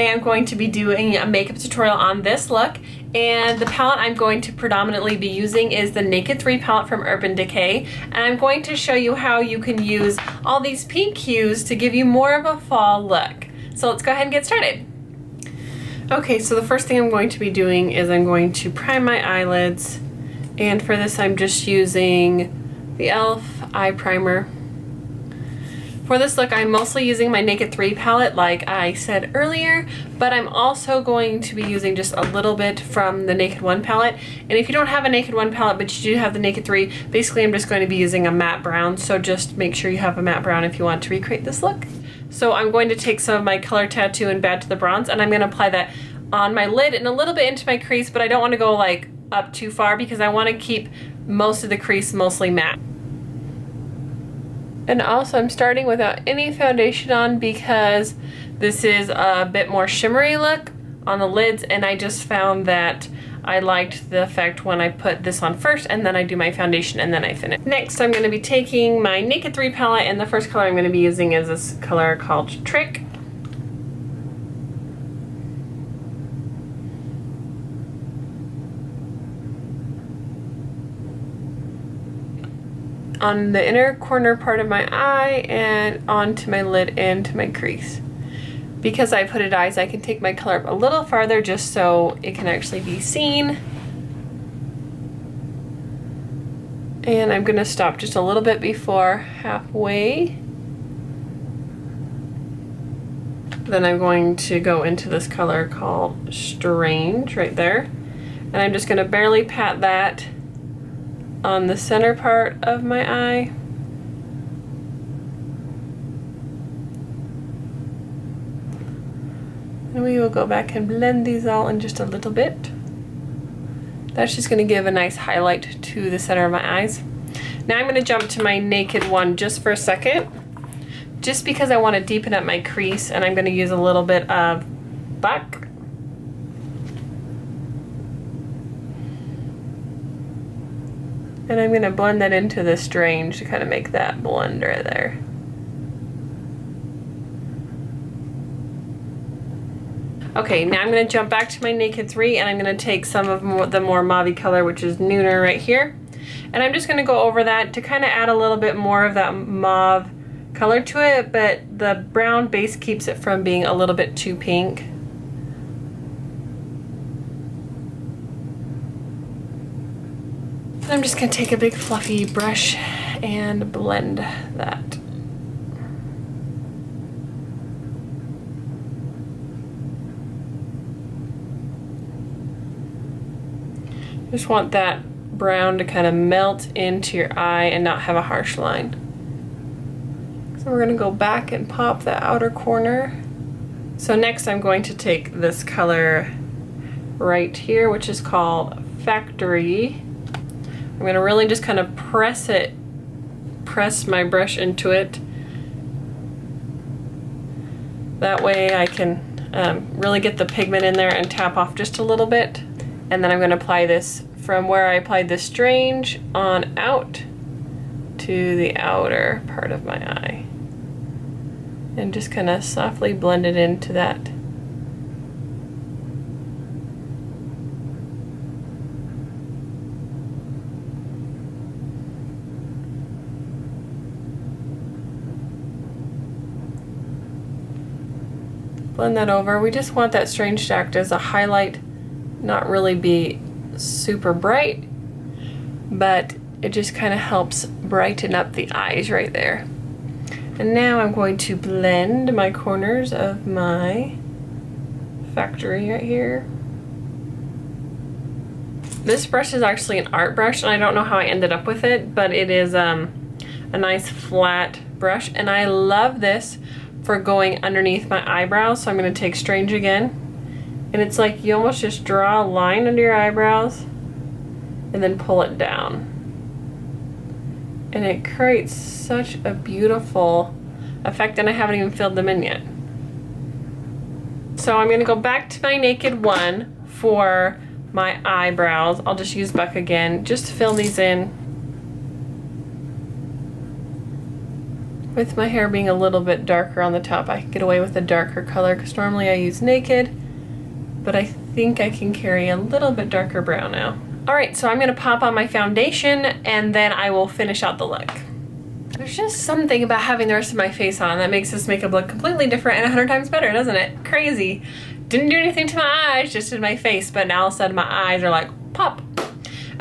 today I'm going to be doing a makeup tutorial on this look, and the palette I'm going to predominantly be using is the Naked 3 palette from Urban Decay, and I'm going to show you how you can use all these pink hues to give you more of a fall look. So let's go ahead and get started. Okay, so the first thing I'm going to be doing is I'm going to prime my eyelids, and for this I'm just using the e.l.f. eye primer. For this look, I'm mostly using my Naked 3 palette like I said earlier, but I'm also going to be using just a little bit from the Naked 1 palette. And if you don't have a Naked 1 palette, but you do have the Naked 3, basically I'm just going to be using a matte brown, so just make sure you have a matte brown if you want to recreate this look. So I'm going to take some of my Color Tattoo and Bad to the Bronze, and I'm going to apply that on my lid and a little bit into my crease, but I don't want to go like up too far because I want to keep most of the crease mostly matte. And also I'm starting without any foundation on because this is a bit more shimmery look on the lids, and I just found that I liked the effect when I put this on first and then I do my foundation and then I finish. Next I'm going to be taking my Naked 3 palette, and the first color I'm going to be using is this color called Trick. On the inner corner part of my eye and onto my lid and to my crease. Because I put it eyes, I can take my color up a little farther just so it can actually be seen. And I'm gonna stop just a little bit before halfway. Then I'm going to go into this color called Strange right there. And I'm just gonna barely pat that on the center part of my eye. And we will go back and blend these all in just a little bit. That's just going to give a nice highlight to the center of my eyes. Now I'm going to jump to my Naked 1 just for a second, just because I want to deepen up my crease, and I'm going to use a little bit of Buck. And I'm going to blend that into the Strange to kind of make that blend right there. Okay, now I'm going to jump back to my Naked 3, and I'm going to take some of the more mauve color, which is Nooner right here. And I'm just going to go over that to kind of add a little bit more of that mauve color to it, but the brown base keeps it from being a little bit too pink. I'm just going to take a big fluffy brush and blend that. Just want that brown to kind of melt into your eye and not have a harsh line. So we're going to go back and pop the outer corner. So next I'm going to take this color right here, which is called Factory. I'm going to really just kind of press my brush into it. That way I can really get the pigment in there and tap off just a little bit. And then I'm going to apply this from where I applied the Strange on out to the outer part of my eye. And just kind of softly blend it into that. Blend that over. We just want that Strange to act as a highlight, not really be super bright, but it just kind of helps brighten up the eyes right there. And now I'm going to blend my corners of my Factory right here. This brush is actually an art brush, and I don't know how I ended up with it, but it is a nice flat brush, and I love this for going underneath my eyebrows. So I'm going to take Strange again, and it's like you almost just draw a line under your eyebrows and then pull it down, and it creates such a beautiful effect, and I haven't even filled them in yet. So I'm going to go back to my Naked 1 for my eyebrows. I'll just use Buck again just to fill these in With my hair being a little bit darker on the top, I can get away with a darker color because normally I use Naked, but I think I can carry a little bit darker brown now. Alright, so I'm gonna pop on my foundation and then I will finish out the look. There's just something about having the rest of my face on that makes this makeup look completely different and 100 times better, doesn't it? Crazy. Didn't do anything to my eyes, just did my face, but now all of a sudden my eyes are like, pop.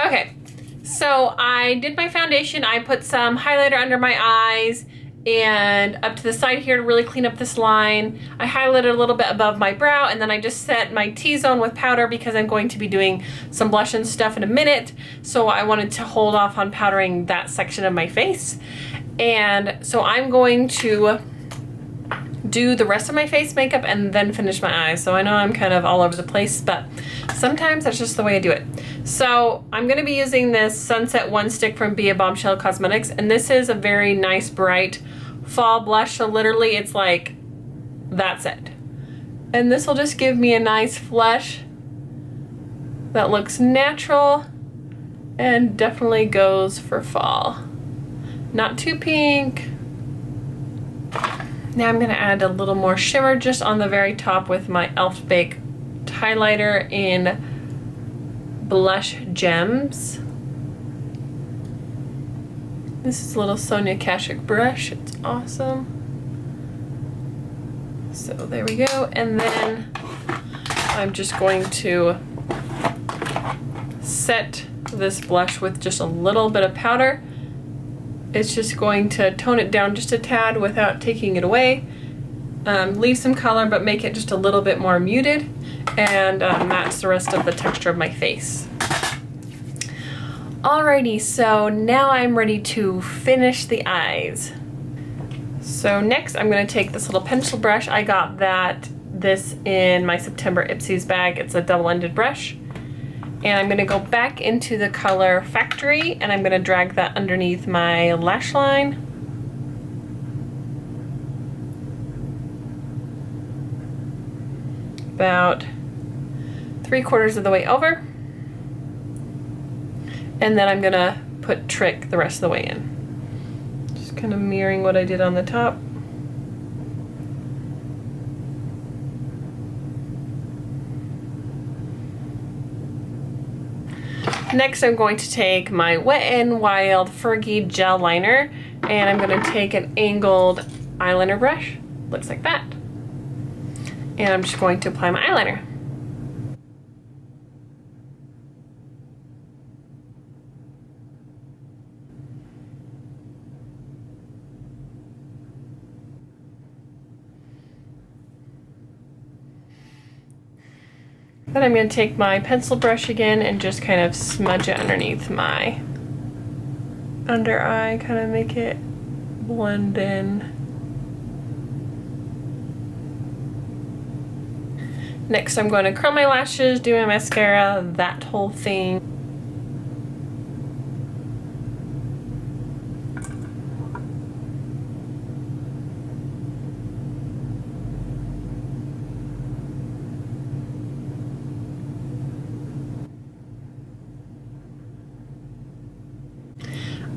Okay, so I did my foundation. I put some highlighter under my eyes and up to the side here to really clean up this line. I highlighted a little bit above my brow, and then I just set my T-zone with powder because I'm going to be doing some blush and stuff in a minute, so I wanted to hold off on powdering that section of my face. And so I'm going to do the rest of my face makeup and then finish my eyes. So I know I'm kind of all over the place, but sometimes that's just the way I do it. So I'm gonna be using this Sunset One Stick from Be a Bombshell Cosmetics, and this is a very nice bright fall blush, so literally it's like, that's it. And this will just give me a nice flush that looks natural and definitely goes for fall. Not too pink. Now I'm gonna add a little more shimmer just on the very top with my e.l.f. Baked highlighter in Blush Gems. This is a little Sonia Kashuk brush. It's awesome. So there we go. And then I'm just going to set this blush with just a little bit of powder. It's just going to tone it down just a tad without taking it away. Leave some color but make it just a little bit more muted and match the rest of the texture of my face. Alrighty, so now I'm ready to finish the eyes. So next I'm going to take this little pencil brush. I got this in my September IPSY's bag. It's a double-ended brush. And I'm going to go back into the color Factory and I'm going to drag that underneath my lash line. About 3/4 of the way over. And then I'm going to put Trick the rest of the way in. Just kind of mirroring what I did on the top. Next I'm going to take my Wet n Wild Fergie gel liner and I'm going to take an angled eyeliner brush. Looks like that. And I'm just going to apply my eyeliner. Then I'm going to take my pencil brush again and just kind of smudge it underneath my under eye, kind of make it blend in. Next I'm going to curl my lashes, do my mascara, that whole thing.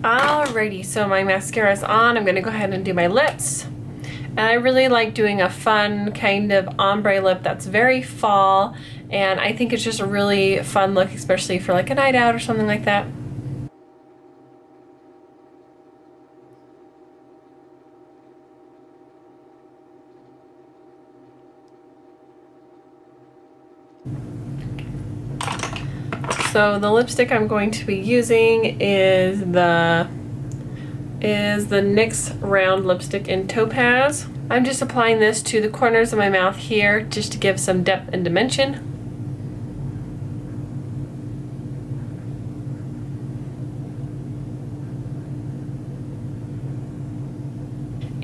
Alrighty, so my mascara is on. I'm going to go ahead and do my lips. And I really like doing a fun kind of ombre lip that's very fall, and I think it's just a really fun look, especially for like a night out or something like that. So the lipstick I'm going to be using is the NYX Round Lipstick in Topaz. I'm just applying this to the corners of my mouth here just to give some depth and dimension.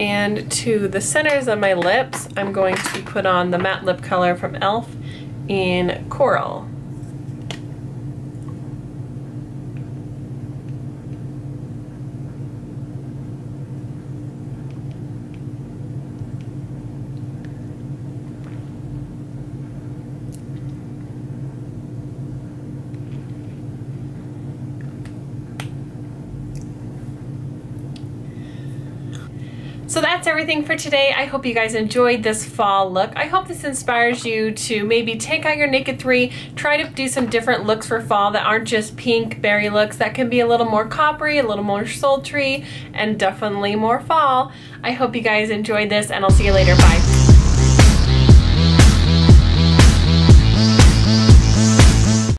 And to the centers of my lips, I'm going to put on the matte lip color from e.l.f. in Coral. So that's everything for today. I hope you guys enjoyed this fall look. I hope this inspires you to maybe take out your Naked 3, try to do some different looks for fall that aren't just pink berry looks, that can be a little more coppery, a little more sultry, and definitely more fall. I hope you guys enjoyed this, and I'll see you later. Bye.